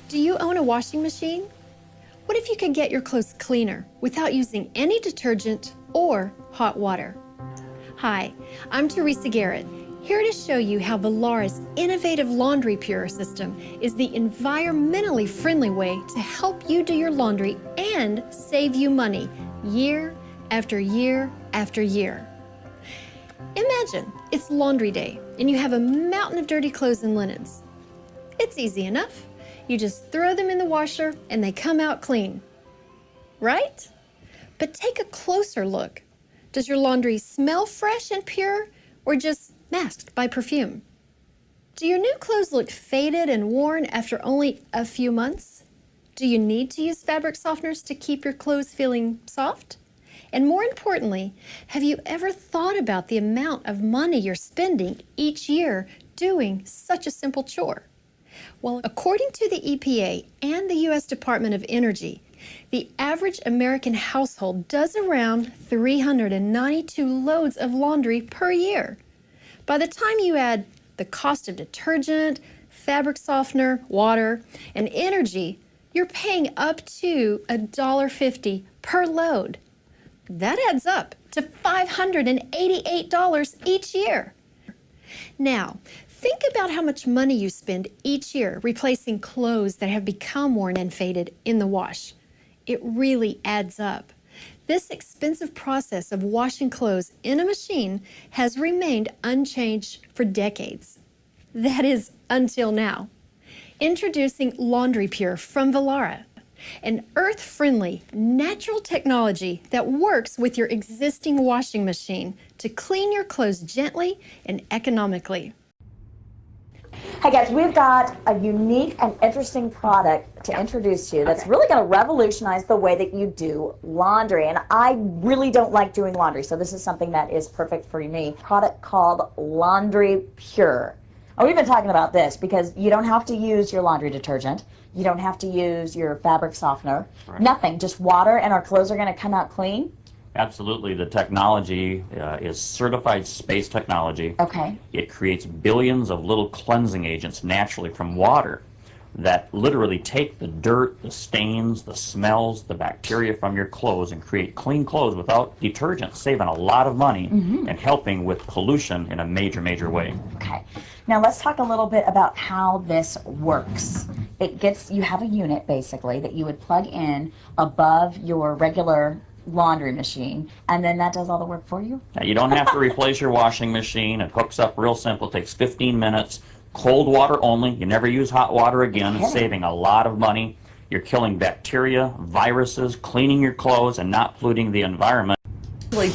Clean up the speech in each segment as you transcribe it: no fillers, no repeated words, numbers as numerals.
Do you own a washing machine? What if you could get your clothes cleaner without using any detergent or hot water? Hi, I'm Teresa Garrett, here to show you how Volara's innovative laundry pure system is the environmentally friendly way to help you do your laundry and save you money year after year after year. Imagine it's laundry day and you have a mountain of dirty clothes and linens. It's easy enough. You just throw them in the washer and they come out clean, right? But take a closer look. Does your laundry smell fresh and pure or just masked by perfume? Do your new clothes look faded and worn after only a few months? Do you need to use fabric softeners to keep your clothes feeling soft? And more importantly, have you ever thought about the amount of money you're spending each year doing such a simple chore? Well, according to the EPA and the U.S. Department of Energy, the average American household does around 392 loads of laundry per year. By the time you add the cost of detergent, fabric softener, water, and energy, you're paying up to $1.50 per load. That adds up to $588 each year. Now, think about how much money you spend each year replacing clothes that have become worn and faded in the wash. It really adds up. This expensive process of washing clothes in a machine has remained unchanged for decades. That is, until now. Introducing Laundry Pure from Volara, an earth-friendly, natural technology that works with your existing washing machine to clean your clothes gently and economically. Hey guys, we've got a unique and interesting product to introduce to you that's really going to revolutionize the way that you do laundry. And I really don't like doing laundry, so this is something that is perfect for me. Product called Laundry Pure. And we've been talking about this because you don't have to use your laundry detergent. You don't have to use your fabric softener. Right. Nothing, just water, and our clothes are going to come out clean. Absolutely. The technology is certified space technology. Okay. It creates billions of little cleansing agents naturally from water that literally take the dirt, the stains, the smells, the bacteria from your clothes and create clean clothes without detergent, saving a lot of money and helping with pollution in a major, major way. Okay. Now let's talk a little bit about how this works. You have a unit basically that you would plug in above your regular laundry machine, and then that does all the work for you? Now, you don't have to replace your washing machine. It hooks up real simple. It takes 15 minutes. Cold water only. You never use hot water again. It's saving a lot of money. You're killing bacteria, viruses, cleaning your clothes, and not polluting the environment.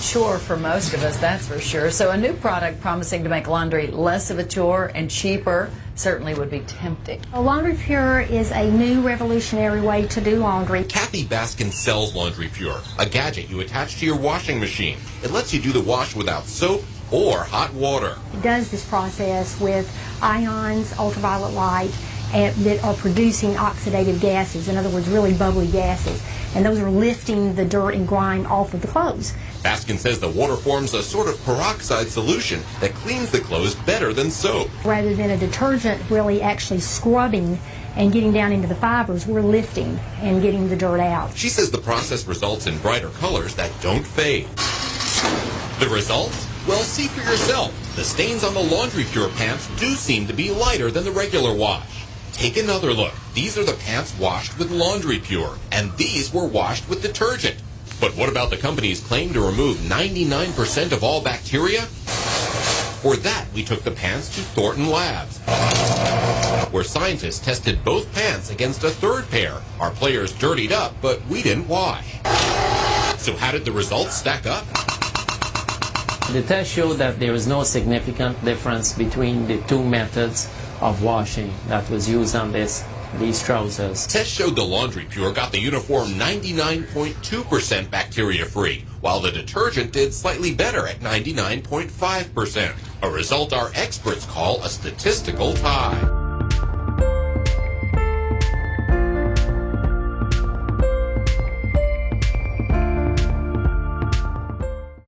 Chore for most of us, that's for sure. So a new product promising to make laundry less of a chore and cheaper certainly would be tempting. Laundry Pure is a new revolutionary way to do laundry. Kathy Baskin sells Laundry Pure, a gadget you attach to your washing machine. It lets you do the wash without soap or hot water. It does this process with ions, ultraviolet light, that are producing oxidative gases, in other words, really bubbly gases. And those are lifting the dirt and grime off of the clothes. Baskin says the water forms a sort of peroxide solution that cleans the clothes better than soap. Rather than a detergent really actually scrubbing and getting down into the fibers, we're lifting and getting the dirt out. She says the process results in brighter colors that don't fade. The results? Well, see for yourself. The stains on the Laundry Pure pants do seem to be lighter than the regular wash. Take another look. These are the pants washed with Laundry Pure, and these were washed with detergent. But what about the company's claim to remove 99% of all bacteria? For that, we took the pants to Thornton Labs, where scientists tested both pants against a third pair. Our players dirtied up, but we didn't wash. So how did the results stack up? The test showed that there was no significant difference between the two methods of washing that was used on these trousers. Tests showed the Laundry Pure got the uniform 99.2% bacteria-free, while the detergent did slightly better at 99.5%, a result our experts call a statistical tie.